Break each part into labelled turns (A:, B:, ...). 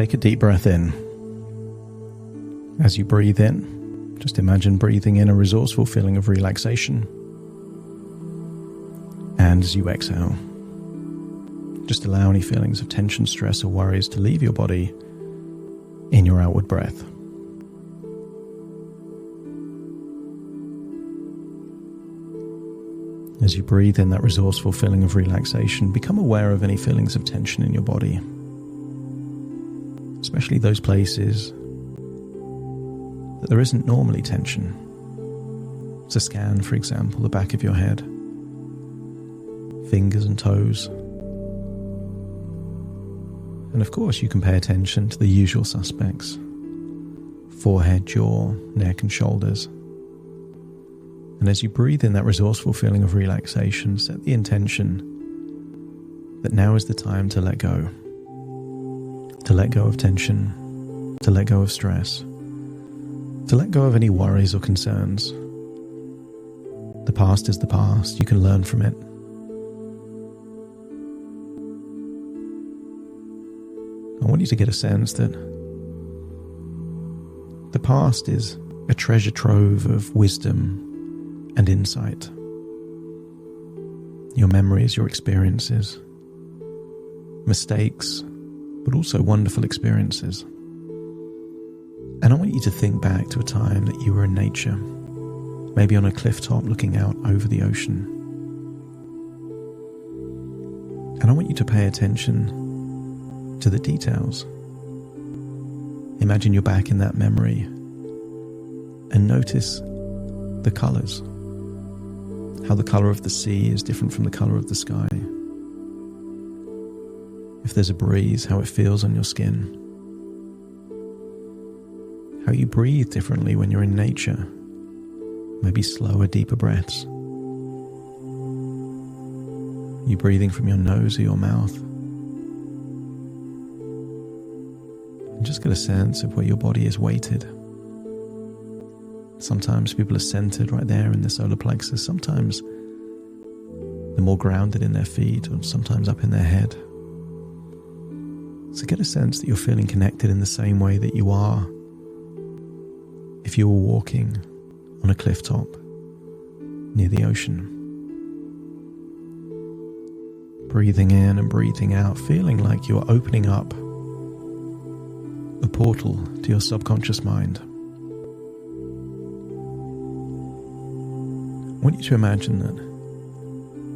A: take a deep breath in. As you breathe in, just imagine breathing in a resourceful feeling of relaxation. And as you exhale, just allow any feelings of tension, stress, or worries to leave your body in your outward breath. As you breathe in that resourceful feeling of relaxation, become aware of any feelings of tension in your body, especially those places that there isn't normally tension. So scan, for example, the back of your head, fingers and toes. And of course, you can pay attention to the usual suspects: forehead, jaw, neck, and shoulders. And as you breathe in that resourceful feeling of relaxation, set the intention that now is the time to let go. To let go of tension, to let go of stress, to let go of any worries or concerns. The past is the past. You can learn from it. I want you to get a sense that the past is a treasure trove of wisdom and insight. Your memories, your experiences, mistakes, but also wonderful experiences. And I want you to think back to a time that you were in nature, maybe on a cliff top looking out over the ocean. And I want you to pay attention to the details. Imagine you're back in that memory and notice the colors. How the color of the sea is different from the color of the sky. If there's a breeze, how it feels on your skin. How you breathe differently when you're in nature. Maybe slower, deeper breaths. You breathing from your nose or your mouth. And just get a sense of where your body is weighted. Sometimes people are centered right there in the solar plexus. Sometimes they're more grounded in their feet, or sometimes up in their head. So get a sense that you're feeling connected in the same way that you are if you were walking on a cliff top near the ocean. Breathing in and breathing out, feeling like you're opening up a portal to your subconscious mind. I want you to imagine that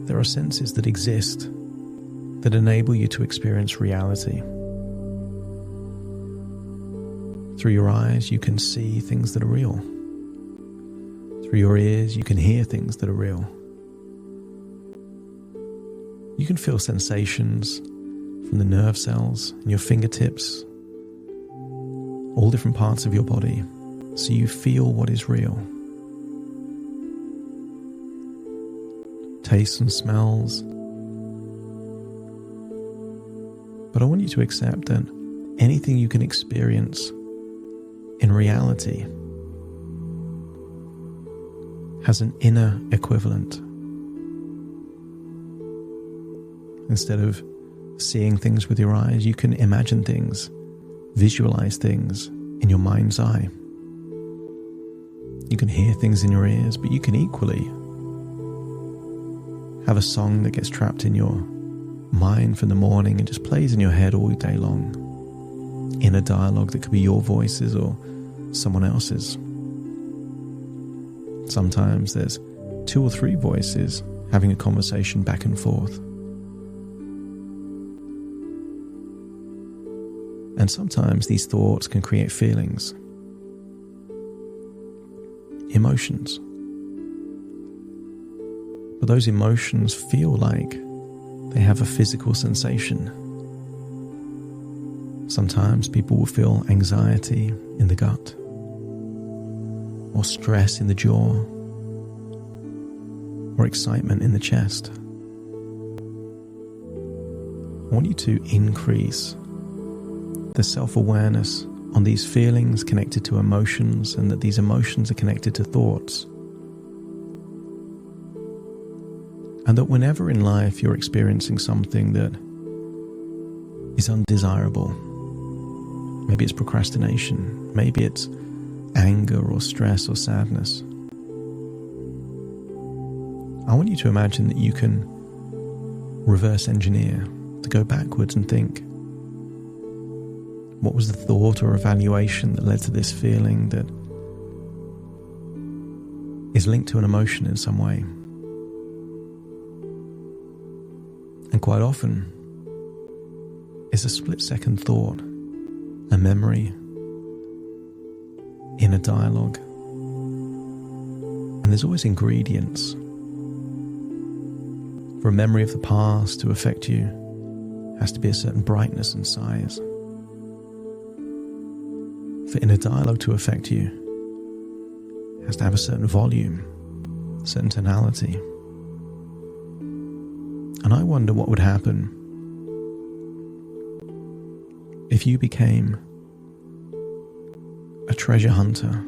A: there are senses that exist that enable you to experience reality. Through your eyes, you can see things that are real. Through your ears, you can hear things that are real. You can feel sensations from the nerve cells in your fingertips, all different parts of your body, so you feel what is real. Tastes and smells. But I want you to accept that anything you can experience in reality has an inner equivalent. Instead of seeing things with your eyes, you can imagine things, visualize things in your mind's eye. You can hear things in your ears, but you can equally have a song that gets trapped in your mind from the morning and just plays in your head all day long. Inner dialogue that could be your voices or someone else's. Sometimes there's 2 or 3 voices having a conversation back and forth. And sometimes these thoughts can create feelings, emotions. But those emotions feel like they have a physical sensation. Sometimes people will feel anxiety in the gut, or stress in the jaw, or excitement in the chest. I want you to increase the self-awareness on these feelings connected to emotions, and that these emotions are connected to thoughts. And that whenever in life you're experiencing something that is undesirable, Maybe it's procrastination. Maybe it's anger or stress or sadness. I want you to imagine that you can reverse engineer, to go backwards and think, what was the thought or evaluation that led to this feeling that is linked to an emotion in some way? And quite often, it's a split-second thought, a memory, in a dialogue. And there's always ingredients. For a memory of the past to affect you, has to be a certain brightness and size. For inner dialogue to affect you, it has to have a certain volume, a certain tonality. And I wonder what would happen if you became a treasure hunter,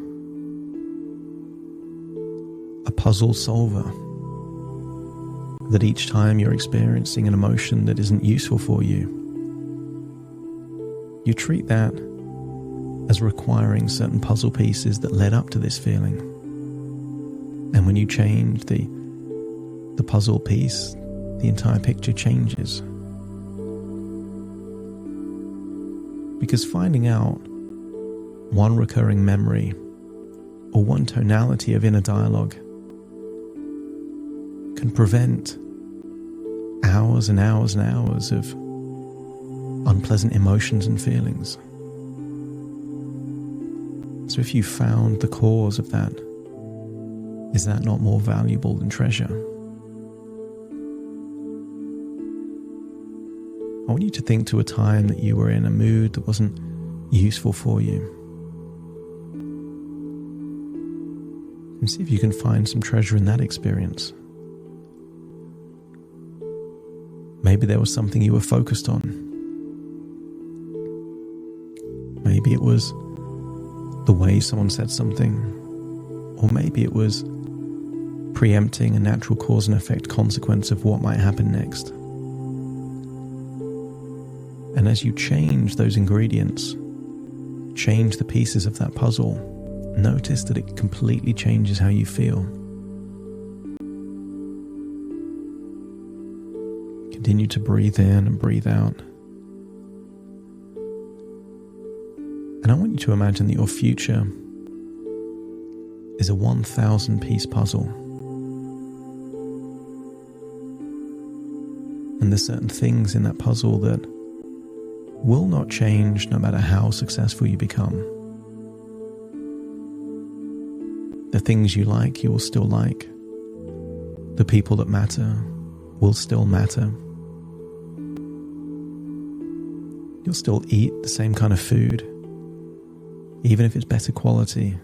A: a puzzle solver, that each time you're experiencing an emotion that isn't useful for you, you treat that as requiring certain puzzle pieces that led up to this feeling. And when you change the puzzle piece, the entire picture changes. Because finding out one recurring memory or one tonality of inner dialogue can prevent hours and hours and hours of unpleasant emotions and feelings. So if you found the cause of that, is that not more valuable than treasure? I want you to think to a time that you were in a mood that wasn't useful for you. And see if you can find some treasure in that experience. Maybe there was something you were focused on. Maybe it was the way someone said something, or maybe it was preempting a natural cause and effect consequence of what might happen next. And as you change those ingredients, change the pieces of that puzzle, notice that it completely changes how you feel. Continue to breathe in and breathe out. And I want you to imagine that your future is a 1,000-piece puzzle. And there's certain things in that puzzle that will not change no matter how successful you become. The things you like, you will still like. The people that matter will still matter. You'll still eat the same kind of food, even if it's better quality,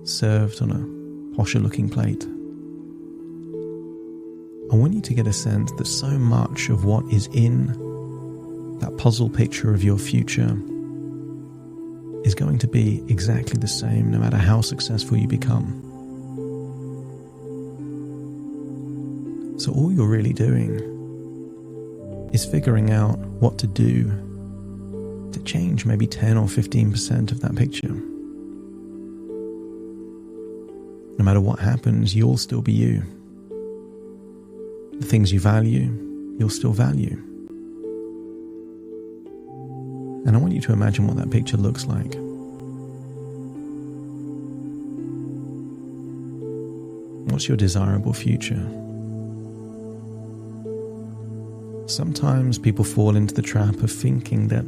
A: served on a posher looking plate. I want you to get a sense that so much of what is in that puzzle picture of your future is going to be exactly the same no matter how successful you become. So all you're really doing is figuring out what to do to change maybe 10 or 15% of that picture. No matter what happens, you'll still be you. The things you value, you'll still value. And I want you to imagine what that picture looks like. What's your desirable future? Sometimes people fall into the trap of thinking that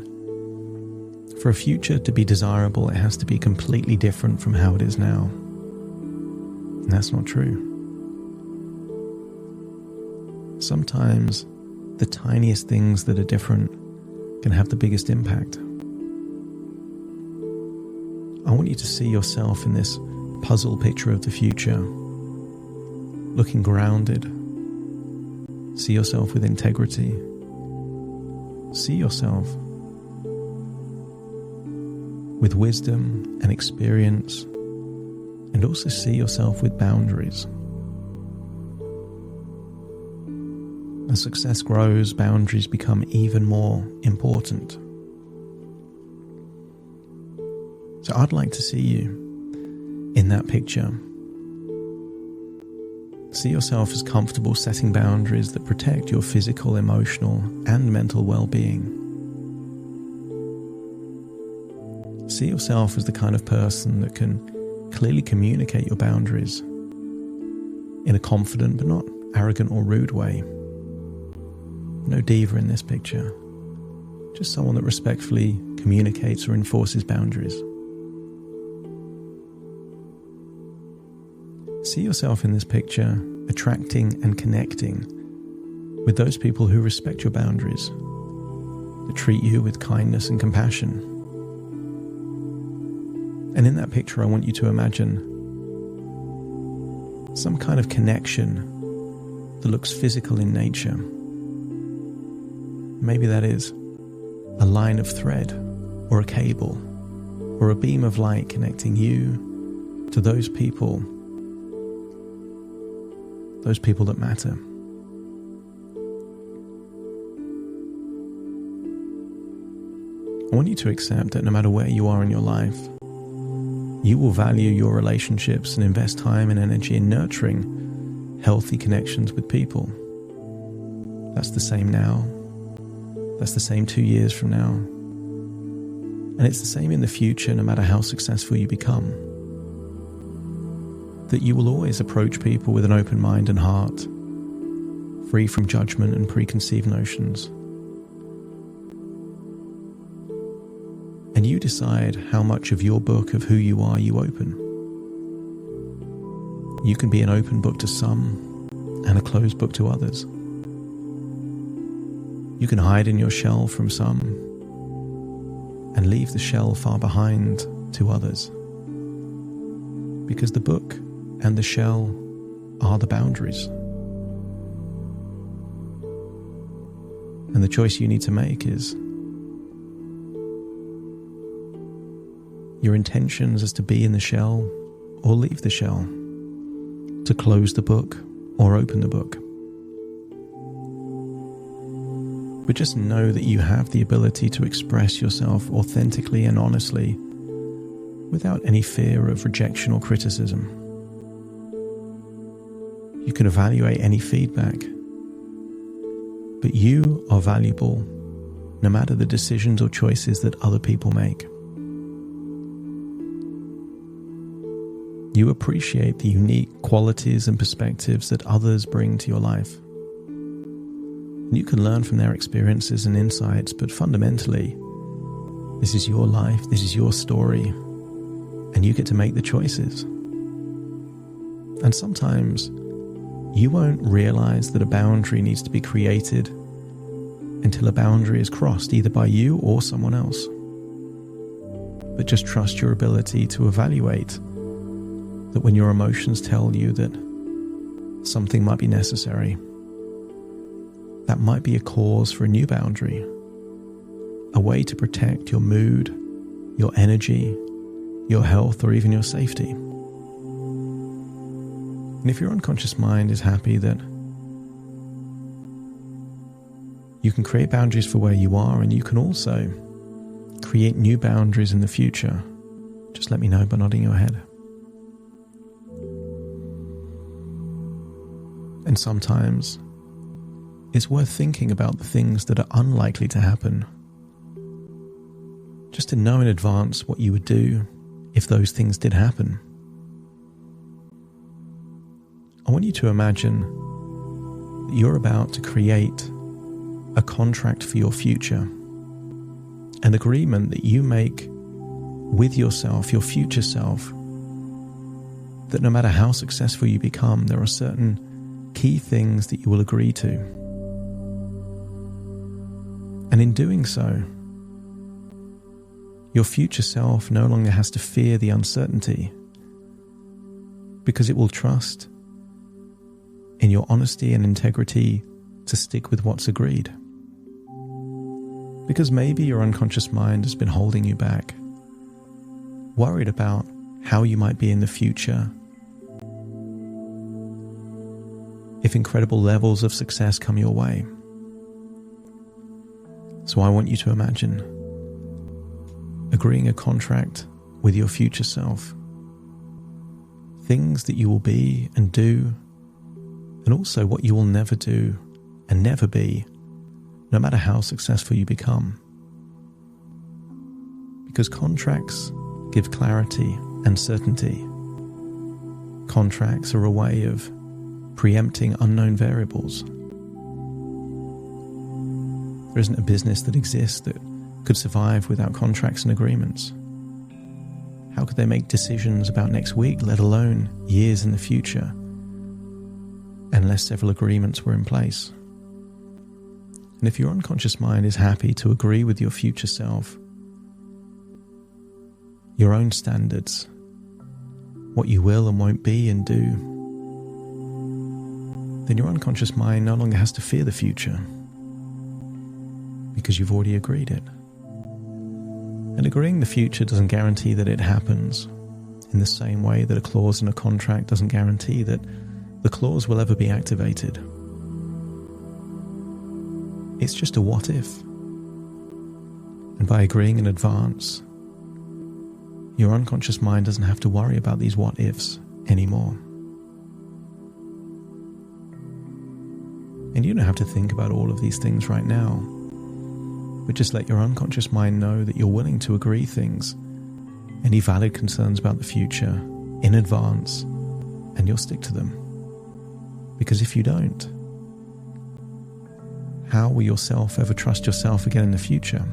A: for a future to be desirable, it has to be completely different from how it is now. And that's not true. Sometimes the tiniest things that are different can have the biggest impact. I want you to see yourself in this puzzle picture of the future, looking grounded. See yourself with integrity. See yourself with wisdom and experience, and also see yourself with boundaries. As success grows, boundaries become even more important. So I'd like to see you in that picture. See yourself as comfortable setting boundaries that protect your physical, emotional, and mental well-being. See yourself as the kind of person that can clearly communicate your boundaries in a confident but not arrogant or rude way. No diva in this picture, just someone that respectfully communicates or enforces boundaries. See yourself in this picture attracting and connecting with those people who respect your boundaries, that treat you with kindness and compassion. And in that picture, I want you to imagine some kind of connection that looks physical in nature. Maybe that is a line of thread or a cable or a beam of light connecting you to those people that matter. I want you to accept that no matter where you are in your life, you will value your relationships and invest time and energy in nurturing healthy connections with people. That's the same now. That's the same 2 years from now. And it's the same in the future, no matter how successful you become. That you will always approach people with an open mind and heart, free from judgment and preconceived notions. And you decide how much of your book of who you are you open. You can be an open book to some and a closed book to others. You can hide in your shell from some and leave the shell far behind to others. Because the book and the shell are the boundaries. And the choice you need to make is your intentions as to be in the shell or leave the shell, to close the book or open the book. But just know that you have the ability to express yourself authentically and honestly without any fear of rejection or criticism. You can evaluate any feedback, but you are valuable no matter the decisions or choices that other people make. You appreciate the unique qualities and perspectives that others bring to your life. You can learn from their experiences and insights, but fundamentally, this is your life, this is your story, and you get to make the choices. And sometimes you won't realize that a boundary needs to be created until a boundary is crossed, either by you or someone else. But just trust your ability to evaluate that when your emotions tell you that something might be necessary, that might be a cause for a new boundary, a way to protect your mood, your energy, your health, or even your safety. And if your unconscious mind is happy that you can create boundaries for where you are, and you can also create new boundaries in the future, just let me know by nodding your head. And sometimes it's worth thinking about the things that are unlikely to happen, just to know in advance what you would do if those things did happen. I want you to imagine that you're about to create a contract for your future, an agreement that you make with yourself, your future self, that no matter how successful you become, there are certain key things that you will agree to. And in doing so, your future self no longer has to fear the uncertainty, because it will trust in your honesty and integrity to stick with what's agreed. Because maybe your unconscious mind has been holding you back, worried about how you might be in the future if incredible levels of success come your way. So I want you to imagine agreeing a contract with your future self. Things that you will be and do, and also what you will never do and never be, no matter how successful you become. Because contracts give clarity and certainty. Contracts are a way of preempting unknown variables. There isn't a business that exists that could survive without contracts and agreements. How could they make decisions about next week, let alone years in the future, unless several agreements were in place? And if your unconscious mind is happy to agree with your future self, your own standards, what you will and won't be and do, then your unconscious mind no longer has to fear the future, because you've already agreed it. And agreeing the future doesn't guarantee that it happens, in the same way that a clause in a contract doesn't guarantee that the clause will ever be activated. It's just a what if. And by agreeing in advance, your unconscious mind doesn't have to worry about these what ifs anymore. And you don't have to think about all of these things right now, but just let your unconscious mind know that you're willing to agree things, any valid concerns about the future, in advance, and you'll stick to them. Because if you don't, how will yourself ever trust yourself again in the future?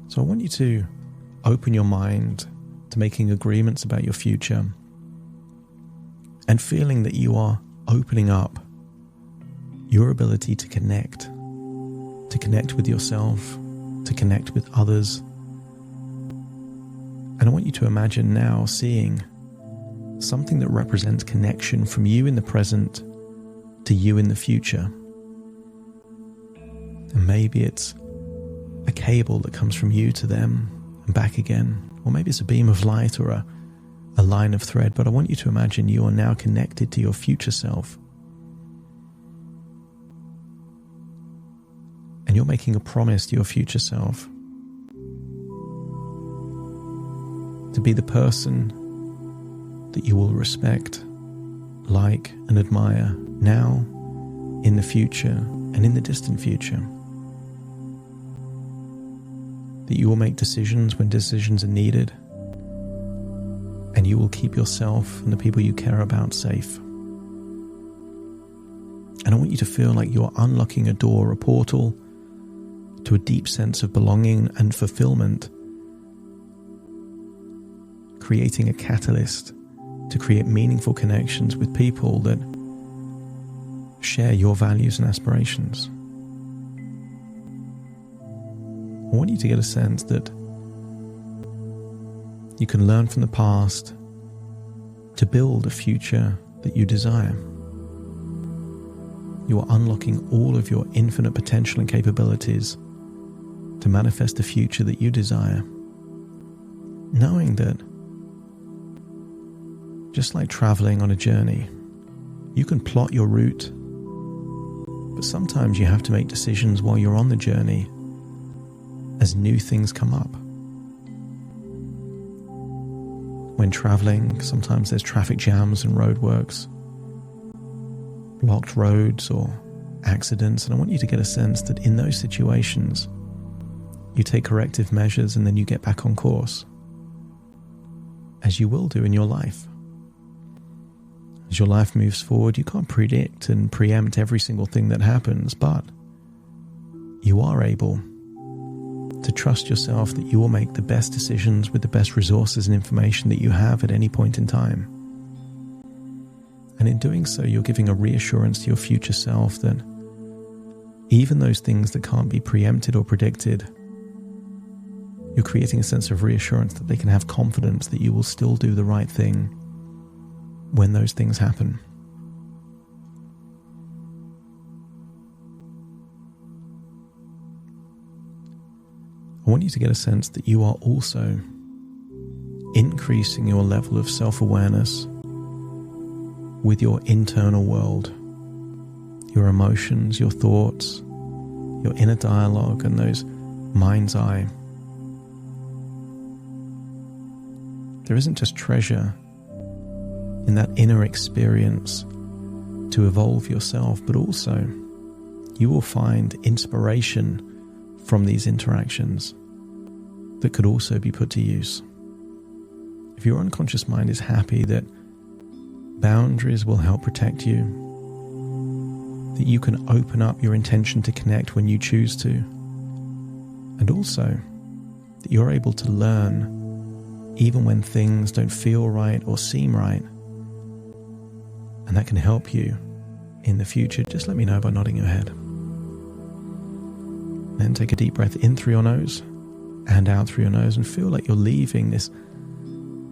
A: So I want you to open your mind to making agreements about your future and feeling that you are opening up your ability to connect with yourself, to connect with others. And I want you to imagine now seeing something that represents connection from you in the present to you in the future. And maybe it's a cable that comes from you to them and back again, or maybe it's a beam of light or a line of thread, but I want you to imagine you are now connected to your future self. And you're making a promise to your future self to be the person that you will respect, like, and admire now, in the future, and in the distant future. That you will make decisions when decisions are needed, and you will keep yourself and the people you care about safe. And I want you to feel like you're unlocking a door, a portal, to a deep sense of belonging and fulfillment, creating a catalyst to create meaningful connections with people that share your values and aspirations. I want you to get a sense that you can learn from the past to build a future that you desire. You are unlocking all of your infinite potential and capabilities to manifest the future that you desire, knowing that just like traveling on a journey, you can plot your route, but sometimes you have to make decisions while you're on the journey as new things come up. When traveling, sometimes there's traffic jams and roadworks, blocked roads or accidents, and I want you to get a sense that in those situations, you take corrective measures and then you get back on course, as you will do in your life. As your life moves forward, you can't predict and preempt every single thing that happens, but you are able to trust yourself that you will make the best decisions with the best resources and information that you have at any point in time. And in doing so, you're giving a reassurance to your future self that even those things that can't be preempted or predicted, you're creating a sense of reassurance that they can have confidence that you will still do the right thing when those things happen. I want you to get a sense that you are also increasing your level of self-awareness with your internal world, your emotions, your thoughts, your inner dialogue, and those mind's eye. There isn't just treasure in that inner experience to evolve yourself, but also you will find inspiration from these interactions that could also be put to use. If your unconscious mind is happy that boundaries will help protect you, that you can open up your intention to connect when you choose to, and also that you're able to learn even when things don't feel right or seem right, and that can help you in the future, just let me know by nodding your head. Then take a deep breath in through your nose and out through your nose, and feel like you're leaving this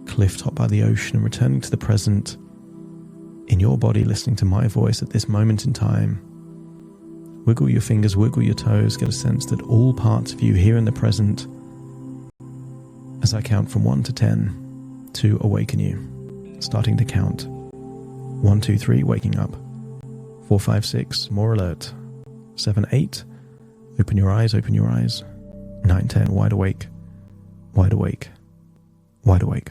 A: cliff top by the ocean and returning to the present in your body, listening to my voice at this moment in time. Wiggle your fingers, wiggle your toes, get a sense that all parts of you here in the present, as I count from 1 to 10 to awaken you. Starting to count. 1, 2, 3, waking up. 4, 5, 6, more alert. 7, 8, open your eyes, open your eyes. 9, 10, wide awake, wide awake, wide awake.